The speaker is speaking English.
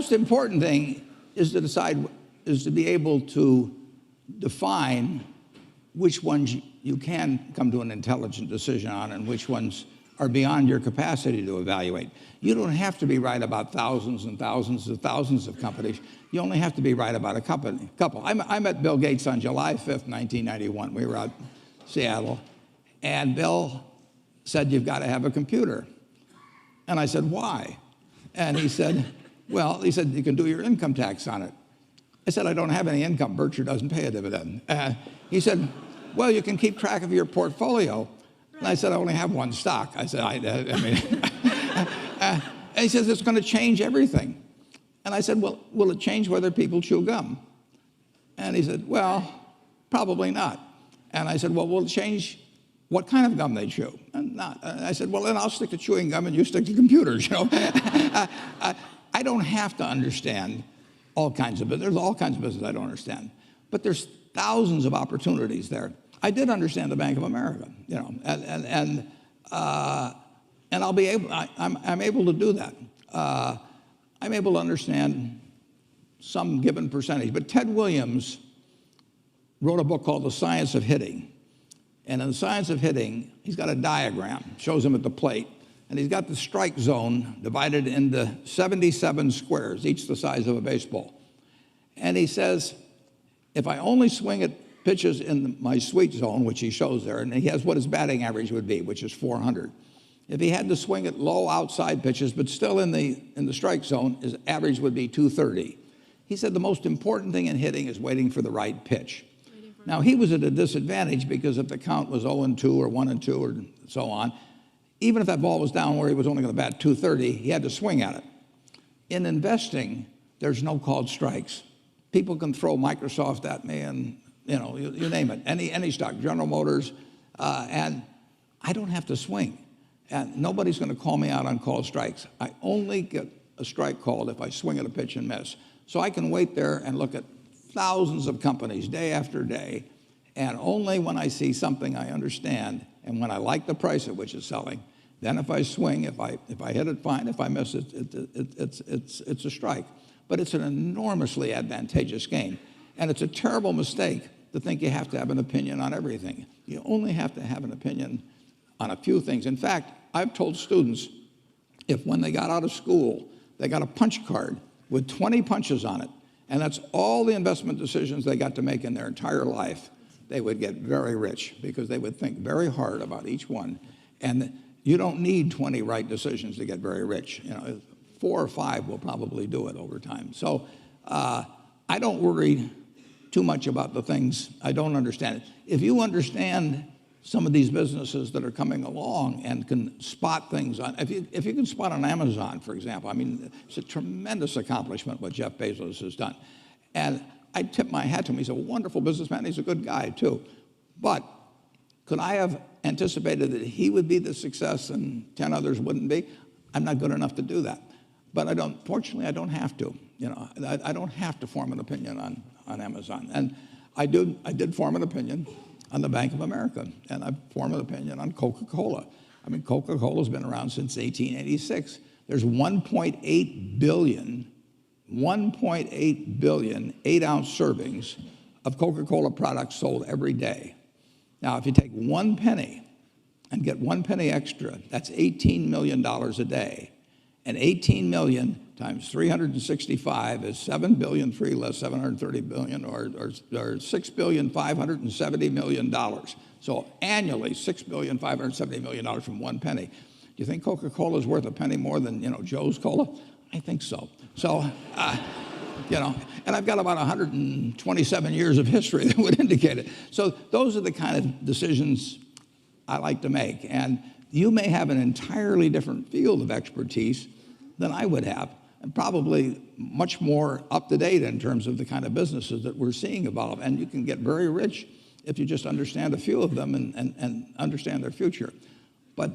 most important thing is to be able to define which ones you can come to an intelligent decision on and which ones are beyond your capacity to evaluate. You don't have to be right about thousands and thousands and thousands of companies. You only have to be right about a couple. I met Bill Gates on July 5th, 1991. We were out in Seattle, and Bill said, "You've got to have a computer." And I said, "Why?" And he said, "Well," he said, "you can do your income tax on it." I said, "I don't have any income. Berkshire doesn't pay a dividend." He said, "Well, you can keep track of your portfolio." And I said, "I only have one stock." I said, and he says, "It's going to change everything." And I said, "Well, will it change whether people chew gum?" And he said, "Well, probably not." And I said, "Well, will it change what kind of gum they chew?" And not. And I said, "Well, then I'll stick to chewing gum and you stick to computers." I don't have to understand all kinds of business. There's all kinds of business I don't understand. But there's thousands of opportunities there. I did understand the Bank of America, and I'll be able. I'm able to do that. I'm able to understand some given percentage. But Ted Williams wrote a book called The Science of Hitting, and in The Science of Hitting, he's got a diagram, shows him at the plate, and he's got the strike zone divided into 77 squares, each the size of a baseball. And he says, if I only swing at pitches in my sweet zone, which he shows there, and he has what his batting average would be, which is 400. If he had to swing at low outside pitches, but still in the strike zone, his average would be 230. He said the most important thing in hitting is waiting for the right pitch. Now, he was at a disadvantage because if the count was 0-2 or 1-2 or so on, even if that ball was down where he was only going to bat 230, he had to swing at it. In investing, there's no called strikes. People can throw Microsoft at me and you name it, any stock, General Motors, and I don't have to swing. And nobody's going to call me out on called strikes. I only get a strike called if I swing at a pitch and miss. So I can wait there and look at thousands of companies day after day, and only when I see something I understand and when I like the price at which it's selling, then if I swing, if I hit it, fine. If I miss it, it's a strike. But it's an enormously advantageous game. And it's a terrible mistake to think you have to have an opinion on everything. You only have to have an opinion on a few things. In fact, I've told students, if when they got out of school, they got a punch card with 20 punches on it, and that's all the investment decisions they got to make in their entire life, they would get very rich because they would think very hard about each one. And you don't need 20 right decisions to get very rich. 4 or 5 will probably do it over time. So I don't worry too much about the things I don't understand. If you understand some of these businesses that are coming along and can spot things on, if you can spot on Amazon, for example, I mean, it's a tremendous accomplishment what Jeff Bezos has done. And I tip my hat to him. He's a wonderful businessman. He's a good guy, too. But could I have anticipated that he would be the success and 10 others wouldn't be? I'm not good enough to do that. But fortunately, I don't have to. I don't have to form an opinion on Amazon. And I did form an opinion on the Bank of America, and I formed an opinion on Coca-Cola. I mean, Coca-Cola's been around since 1886. There's 1.8 billion 8-ounce servings of Coca-Cola products sold every day. Now, if you take 1 penny and get 1 penny extra, that's $18 million a day. And 18 million times 365 is 7 billion, 3 less 730 billion, or $6,570 million. So annually, $6,570 million from 1 penny. Do you think Coca-Cola is worth a penny more than Joe's Cola? I think so. So, and I've got about 127 years of history that would indicate it. So those are the kind of decisions I like to make. And you may have an entirely different field of expertise than I would have, and probably much more up to date in terms of the kind of businesses that we're seeing evolve. And you can get very rich if you just understand a few of them and understand their future. But